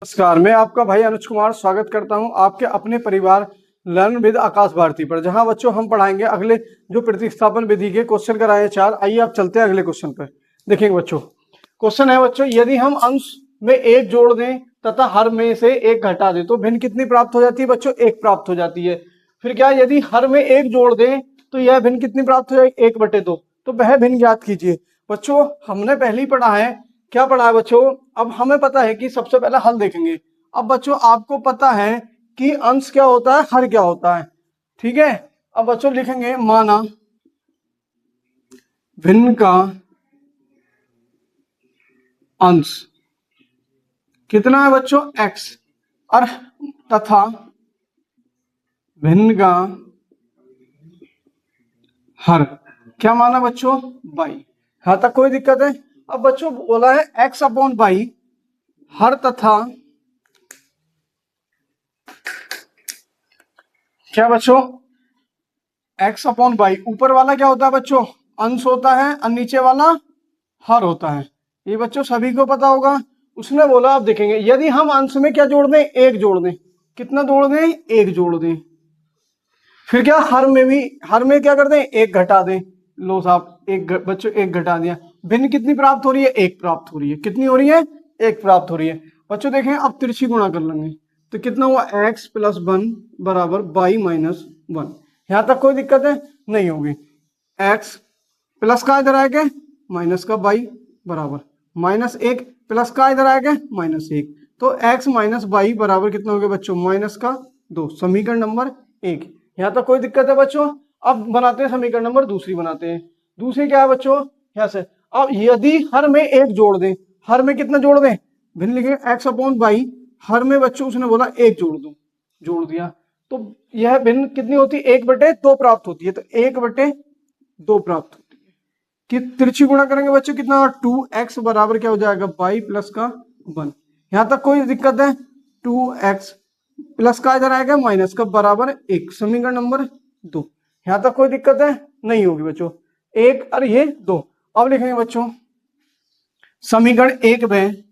नमस्कार, मैं आपका भाई अनुज कुमार स्वागत करता हूं आपके अपने परिवार लर्न विद आकाश भारती पर, जहां बच्चों हम पढ़ाएंगे अगले जो प्रतिस्थापन विधि के क्वेश्चन कराए 4। आइए आप चलते हैं अगले क्वेश्चन पर। देखिए बच्चों, क्वेश्चन है बच्चों, यदि हम अंश में 1 जोड़ दें तथा हर में से 1 घटा दें तो भिन्न कितनी प्राप्त हो जाती है बच्चों? 1 प्राप्त हो जाती है। फिर क्या, यदि हर में 1 जोड़ दें तो यह भिन्न कितनी प्राप्त हो जाएगी? 1/2। तो वह भिन्न ज्ञात कीजिए। बच्चों हमने पहले ही पढ़ा है, क्या पढ़ा है बच्चों? अब हमें पता है कि सबसे पहले हल देखेंगे। अब बच्चों आपको पता है कि अंश क्या होता है, हर क्या होता है, ठीक है। अब बच्चों लिखेंगे, माना भिन्न का अंश कितना है बच्चों? x, और तथा भिन्न का हर क्या माना बच्चों? y। यहां तक कोई दिक्कत है? अब बच्चों बोला है x/y, हर तथा क्या बच्चों? x/y। ऊपर वाला क्या होता है बच्चों? अंश होता है, और नीचे वाला हर होता है। ये बच्चों सभी को पता होगा। उसने बोला, आप देखेंगे, यदि हम अंश में क्या जोड़ दें? 1 जोड़ दें। कितना जोड़ दें? 1 जोड़ दें। फिर क्या, हर में भी, हर में क्या कर दें? 1 घटा दें। लो साहब, बच्चों 1 घटा दिया। भिन्न कितनी प्राप्त हो रही है? 1 प्राप्त हो रही है। कितनी हो रही है? 1 प्राप्त हो रही है। बच्चों देखें, अब तिरछी गुणा कर लेंगे तो कितना हुआ? x + 1 बराबर y - 1। यहां तक कोई दिक्कत है? नहीं होगी। x प्लस का इधर आएगा माइनस का y बराबर -1, प्लस का इधर आएगा -1। तो x - y बराबर कितना हो गया बच्चों? -2। समीकरण नंबर 1। यहाँ तक कोई दिक्कत है बच्चों? अब बनाते हैं समीकरण नंबर दूसरी बनाते हैं। दूसरी क्या है बच्चों? यहाँ से अब यदि हर में 1 जोड़ दें, हर में कितना जोड़ दें? भिन्न लिखेंगे x/y, हर में बच्चों उसने बोला 1 जोड़ दो, जोड़ दिया। तो यह भिन्न कितनी होती है? 1/2 प्राप्त होती है। तो 1/2 प्राप्त होती है। कि तिरछी गुणा करेंगे बच्चों कितना? 2x बराबर क्या हो जाएगा? y प्लस का 1। यहां तक कोई दिक्कत है? 2x प्लस का इधर आएगा माइनस का बराबर 1। समीकरण नंबर 2। यहां तक कोई दिक्कत है? नहीं होगी बच्चों। 1 और ये 2। अब लिखेंगे बच्चों समीकरण 1 में,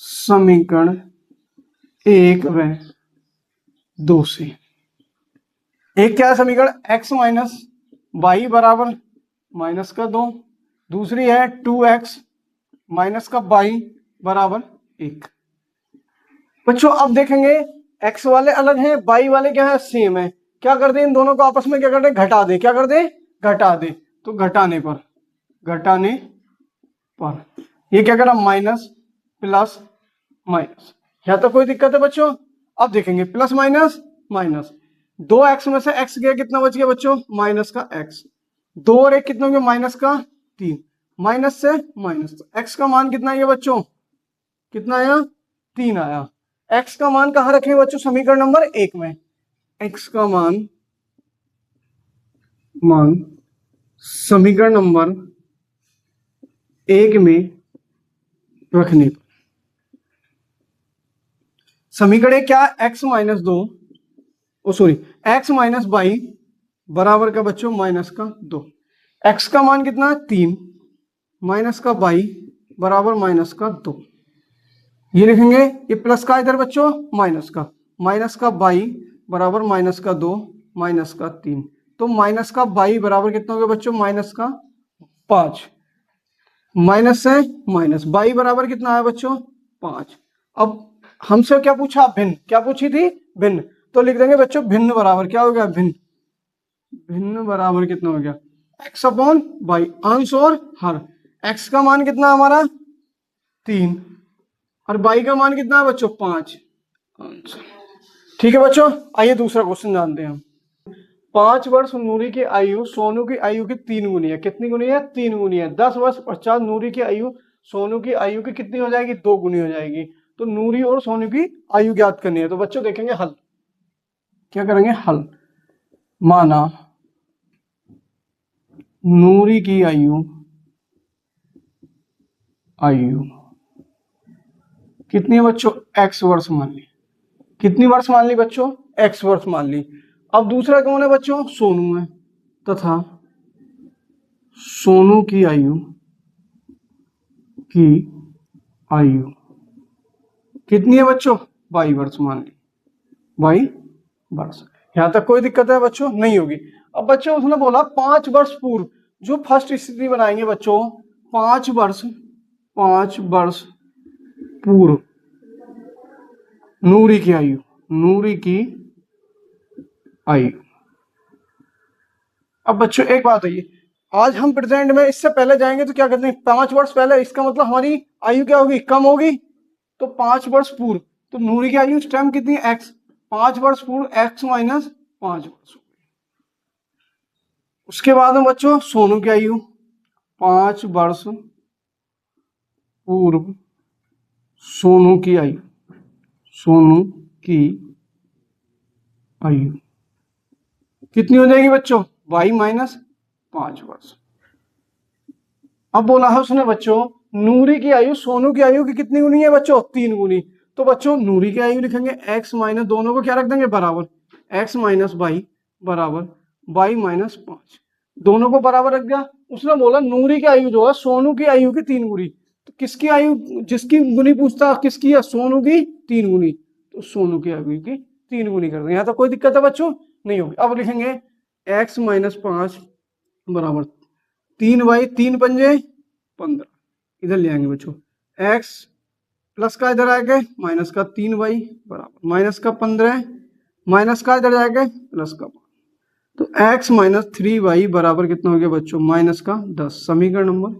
समीकरण 1 में 2 से एक क्या है समीकरण? x - y बराबर -2। दूसरी है 2x माइनस का y बराबर 1। बच्चों अब देखेंगे, x वाले अलग हैं, y वाले क्या है? सेम है। क्या कर दे? इन दोनों को आपस में क्या कर दे? घटा दे। क्या कर दे? घटा दे। तो घटाने पर ये क्या करा? Minus plus minus. यहां तो कोई दिक्कत है बच्चों? अब देखेंगे प्लस माइनस माइनस, 2x में से x गया, कितना बच गया बच्चों? माइनस का x। 2 और 1 कितना हो गया? माइनस का 3। माइनस से माइनस, तो x का मान कितना आया बच्चों? कितना आया? 3 आया। x का मान कहां रखें बच्चों? समीकरण नंबर 1 में। x का मान समीकरण नंबर 1 में रखने पर समीकरण क्या? x - 2, x - y बराबर का बच्चों? -2। x का मान कितना? 3, माइनस का y बराबर -2। ये लिखेंगे, ये प्लस का इधर बच्चों माइनस का y बराबर -2 -3। तो माइनस का y बराबर कितना हो गया बच्चों? -5। माइनस से माइनस, y बराबर कितना आया बच्चों? 5। अब हमसे क्या पूछा? भिन्न। क्या पूछी थी? भिन्न। तो लिख देंगे बच्चों भिन्न बराबर क्या हो गया? भिन्न बराबर कितना हो गया? x/y, अंश और हर। x का मान कितना हमारा? 3, और y का मान कितना है बच्चों? 5। ठीक है बच्चों, आइए दूसरा क्वेश्चन जानते हैं हम। 5 वर्ष नूरी की आयु सोनू की आयु की 3 गुनी है। कितनी गुनी है? 3 गुनी है। 10 वर्ष पश्चात नूरी की आयु सोनू की आयु की कितनी हो जाएगी? 2 गुनी हो जाएगी। तो नूरी और सोनू की आयु ज्ञात करनी है। तो बच्चों देखेंगे हल। क्या करेंगे? हल। माना नूरी की आयु कितनी है बच्चों? x वर्ष मान ली। कितनी वर्ष मान ली बच्चों? x वर्ष मान ली। अब दूसरा कौन है बच्चों? सोनू है, तथा सोनू की आयु कितनी है बच्चों? 22 वर्ष मान ली, 22 वर्ष। यहां तक कोई दिक्कत है बच्चों? नहीं होगी। अब बच्चों उसने बोला 5 वर्ष पूर्व, जो फर्स्ट स्थिति बनाएंगे बच्चों, 5 वर्ष पूर्व नूरी की आयु, नूरी की आयु। अब बच्चों एक बात है, आज हम प्रेजेंट में इससे पहले जाएंगे तो क्या करते हैं, 5 वर्ष पहले, इसका मतलब हमारी आयु क्या होगी? कम होगी। तो 5 वर्ष पूर्व, तो नूरी की आयु इस टाइम कितनी है? x। 5 वर्ष पूर्व x माइनस 5 वर्ष। उसके बाद में बच्चों सोनू की आयु, 5 वर्ष पूर्व सोनू की आयु, सोनू की आयु कितनी हो जाएगी बच्चों? 22 माइनस 5 वर्ष। अब बोला है उसने बच्चों नूरी की आयु सोनू की आयु की कितनी गुनी है बच्चों? 3 गुनी। तो बच्चों नूरी की आयु लिखेंगे x माइनस, दोनों को क्या रख देंगे? बराबर, x माइनस 22 बराबर 22 माइनस 5, दोनों को बराबर रख दिया। उसने बोला नूरी की आयु जो है सोनू की आयु की 3 गुनी। तो किसकी आयु, जिसकी गुनी पूछता किसकी है? सोनू की 3 गुनी। तो सोनू की आयु की 3 गुनी कर देंगे। यहाँ तो कोई दिक्कत है बच्चों? नहीं होगी। अब लिखेंगे x माइनस 5 बराबर 3 पंजे 15, इधर ले आएंगे बच्चों। x प्लस का इधर आएगा माइनस का 3y बराबर माइनस का 15, माइनस का इधर आएगा प्लस का 5। तो x माइनस 3y बराबर कितना हो गया बच्चों? माइनस का 10। समीकरण नंबर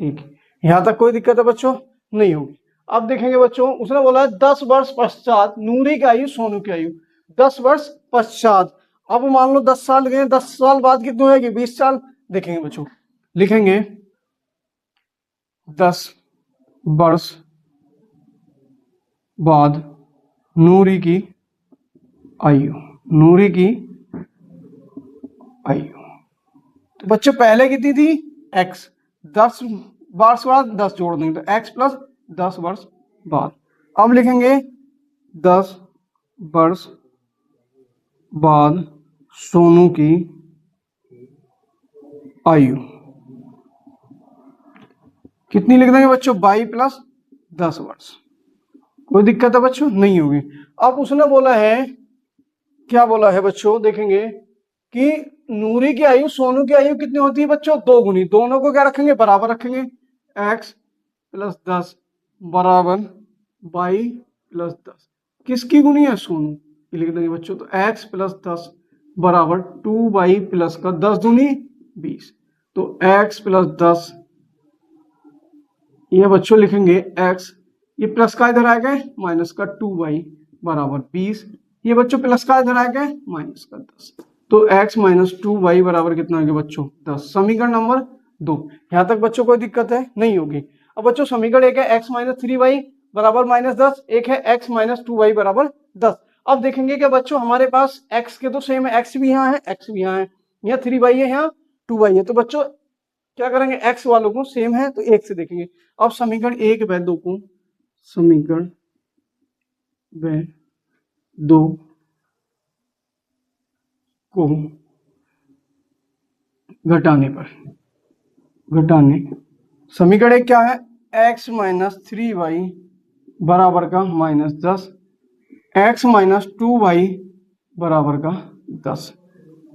1। यहां तक कोई दिक्कत है बच्चों? नहीं होगी। अब देखेंगे बच्चों उसने बोला 10 वर्ष पश्चात नूरी की आयु सोनू की आयु, 10 वर्ष पश्चात। अब मान लो 10 साल गए, 10 साल बाद कितनी होगी? 20 साल। देखेंगे बच्चों, लिखेंगे 10 वर्ष बाद नूरी की आयु, नूरी की आयु। तो बच्चों पहले कितनी थी? x। 10 वर्ष बाद 10 जोड़ देंगे तो x प्लस 10 वर्ष बाद। अब लिखेंगे 10 वर्ष बाद सोनू की आयु कितनी लिख देंगे बच्चों? 22 प्लस 10 वर्ष। कोई दिक्कत है बच्चों? नहीं होगी। अब उसने बोला है, क्या बोला है बच्चों? देखेंगे कि नूरी की आयु सोनू की आयु कितनी होती है बच्चों? 2 गुनी। दोनों को क्या रखेंगे? बराबर रखेंगे। x प्लस 10 बराबर 22 प्लस 10, किसकी गुनी है? सोनू। ये लिख देंगे बच्चों। तो x प्लस 10 बराबर 2y प्लस का 10 दूनी 20। तो x प्लस 10, ये बच्चों लिखेंगे x, ये प्लस का इधर आएगा माइनस का 2y बराबर 20, ये बच्चों प्लस का इधर आएगा माइनस का 10। तो x माइनस 2y बराबर कितना होगा बच्चों? 10। समीकरण नंबर 2। यहां तक बच्चों कोई दिक्कत है? नहीं होगी। अब बच्चों समीकरण एक है x माइनस 3y बराबर माइनस 10, एक है x माइनस 2y बराबर 10। अब देखेंगे कि बच्चों हमारे पास x के तो सेम है, x भी यहाँ है, x भी यहाँ है, यहाँ 3y है, यहाँ 2y है। तो बच्चों क्या करेंगे? x वालों को सेम है तो 1 से देखेंगे। अब समीकरण 1 व 2 को, समीकरण व 2 को घटाने समीकरण एक क्या है? x माइनस 3y बराबर का माइनस 10, x माइनस 2y बराबर का 10।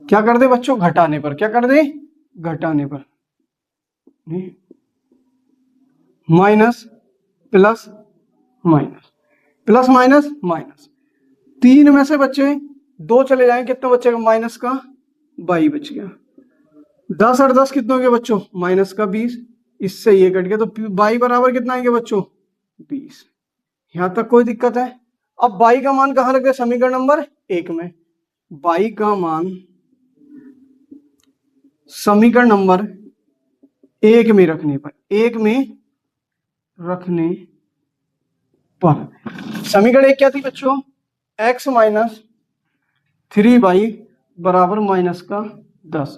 क्या कर दे बच्चों? घटाने पर। क्या कर दे? घटाने पर। Minus plus minus, plus minus minus, 3 में से बच्चे 2 चले जाएंगे, कितना बचेगा? माइनस का 22 बच गया। 10 और 10 कितना हो गया बच्चों? माइनस का 20, इससे ये कट गया। तो 22 बराबर कितना आएंगे बच्चों? 20। यहां तक कोई दिक्कत है? अब 22 का मान कहां रख दे? समीकरण नंबर 1 में। 22 का मान समीकरण नंबर 1 में रखने पर, 1 में रखने पर समीकरण 1 क्या थी बच्चों? x माइनस 3y बराबर माइनस का 10,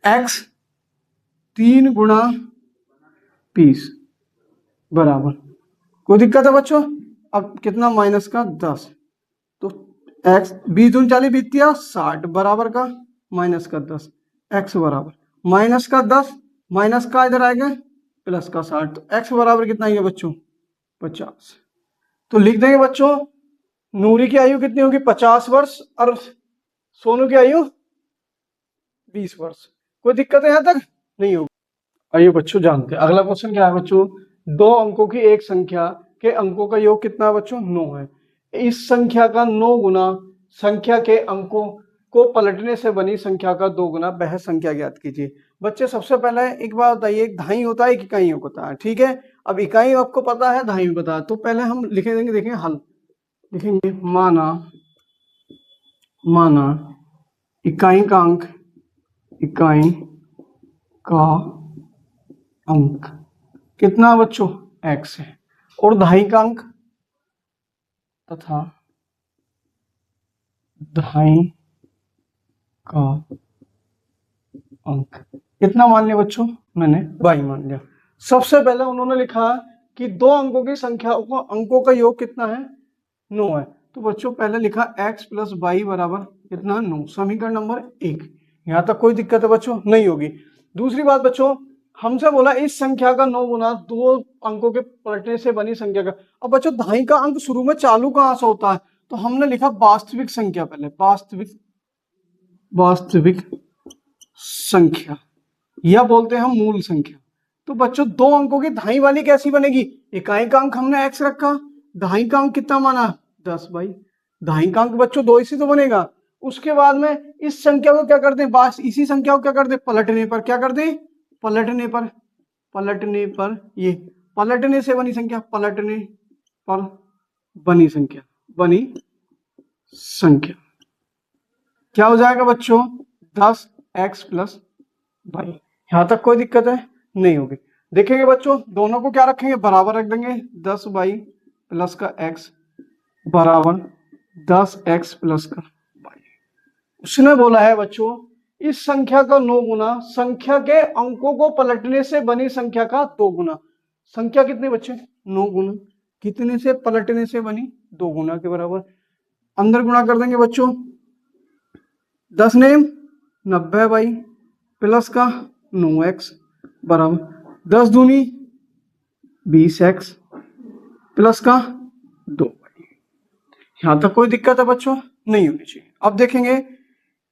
x 3 गुणा 20 बराबर, कोई दिक्कत है बच्चों? अब कितना? माइनस का 10। तो x 20 दूनी 40 बीतिया 60 बराबर का माइनस का 10, x बराबर माइनस का 10, माइनस का इधर आएगा प्लस का 60। तो x बराबर कितना आएगा बच्चों? 50। तो लिख देंगे बच्चों, नूरी की आयु कितनी होगी 50 वर्ष और सोनू की आयु 20 वर्ष। कोई दिक्कत है यहां तक? नहीं होगी। आइए बच्चों जानते हैं अगला क्वेश्चन क्या है बच्चों। 2 अंकों की एक संख्या के अंकों का योग कितना है बच्चों? 9 है। इस संख्या का 9 गुना संख्या के अंकों को पलटने से बनी संख्या का 2 गुना वह संख्या ज्ञात कीजिए। बच्चे सबसे पहले एक बात बताइए, एक दहाई होता है, एक इकाई होता है, ठीक है। अब इकाई आपको पता है, दहाई पता है, तो पहले हम लिखे देंगे, देखेंगे हल लिखेंगे। माना इकाई का अंक कितना बच्चों? x है, और दहाई का अंक तथा दहाई का अंक कितना मान लिया बच्चों? मैंने y मान लिया। सबसे पहले उन्होंने लिखा कि 2 अंकों की संख्या अंकों का योग कितना है? 9 है। तो बच्चों पहले लिखा x प्लस y बराबर कितना? 9। समीकरण नंबर 1। यहां तक कोई दिक्कत है बच्चों? नहीं होगी। दूसरी बात बच्चों, हमसे बोला इस संख्या का 9 गुना 2 अंकों के पलटने से बनी संख्या का। अब बच्चों दहाई का अंक शुरू में चालू कहां से होता है? तो हमने लिखा वास्तविक संख्या, पहले वास्तविक संख्या या बोलते हैं हम मूल संख्या। तो बच्चों 2 अंकों की दहाई वाली कैसी बनेगी? इकाई का अंक हमने x रखा, दहाई का अंक कितना माना? 10 भाई। दहाई का अंक बच्चों 2 इसी तो बनेगा। उसके बाद में इस संख्या को क्या कर दें? इसी संख्या को क्या कर दें? पलटने पर क्या कर दें? पलटने पर ये पलटने से बनी संख्या, पलटने पर बनी संख्या क्या हो जाएगा बच्चों? 10x plus y। यहां तक कोई दिक्कत है? नहीं होगी। देखेंगे बच्चों, दोनों को क्या रखेंगे? बराबर रख देंगे। 10y प्लस का x बराबर 10x प्लस का y। उसने बोला है बच्चों इस संख्या का 9 गुना संख्या के अंकों को पलटने से बनी संख्या का 2 गुना। संख्या कितने बच्चे? 9 गुना कितने से? पलटने से बनी 2 गुना के बराबर। अंदर गुणा कर देंगे बच्चों। 10 ने 90y प्लस का 9x बराबर 10 दूनी 20x प्लस का 2y। यहां तक कोई दिक्कत है बच्चों? नहीं होनी चाहिए। अब देखेंगे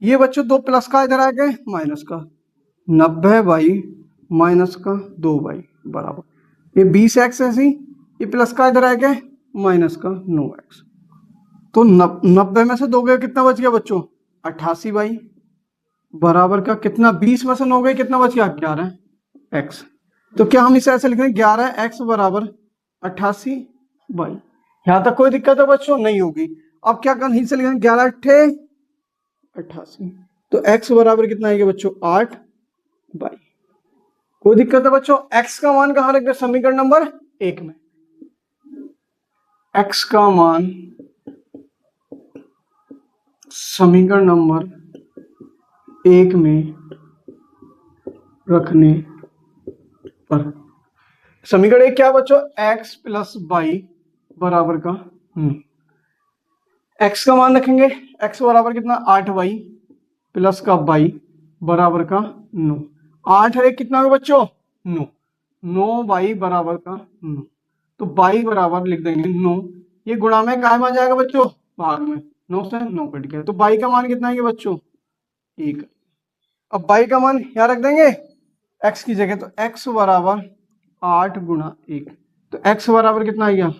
ये बच्चों 2 प्लस का इधर आ गए माइनस का, 90y माइनस का 2y बराबर ये 20x ऐसी, ये प्लस का इधर आ गए माइनस का 9x। तो 90 में से 2 गए कितना बच गया बच्चों? 88y बराबर का कितना? 20 में से 9 गए कितना बच गया? 11x। तो क्या हम इसे ऐसे लिख रहे हैं 11x बराबर 88y। यहां तक कोई दिक्कत है बच्चों? नहीं होगी। अब क्या करना? इसे लिखेंगे 11 अट्ठे 88। तो x बराबर कितना आएगा बच्चों? 8y। कोई दिक्कत है बच्चों? x का मान कहां रख दे? समीकरण नंबर 1 में। x का मान समीकरण नंबर 1 में रखने पर समीकरण 1 क्या बच्चों? x प्लस y बराबर का x का मान रखेंगे। x बराबर कितना? 8y प्लस का y बराबर का 9। 8 है कितना होगा बच्चों? 9। 9y बराबर का 9। तो y बराबर लिख देंगे 9। ये गुणा में काय में आ जाएगा बच्चों? भाग में। 9 से 9 कट गया। तो y का मान कितना है बच्चों? 1। अब y का मान यहाँ रख देंगे x की जगह। तो x बराबर 8 गुणा 1। तो x बराबर कितना आ गया?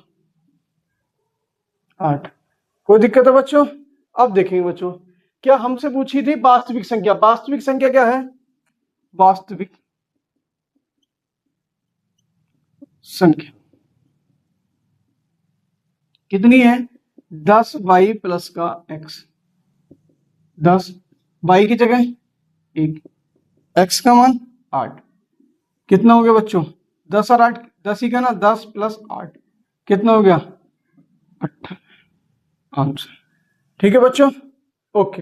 8। कोई दिक्कत है बच्चों? अब देखेंगे बच्चों, क्या हमसे पूछी थी वास्तविक संख्या। वास्तविक संख्या क्या है? वास्तविक संख्या कितनी है? 10y प्लस का x। 10 y की जगह 1, x का मान 8। कितना हो गया बच्चों? 10 और 8 10 ही का ना, 10 प्लस 8 कितना हो गया? 18 आंसर। ठीक है बच्चों, ओके।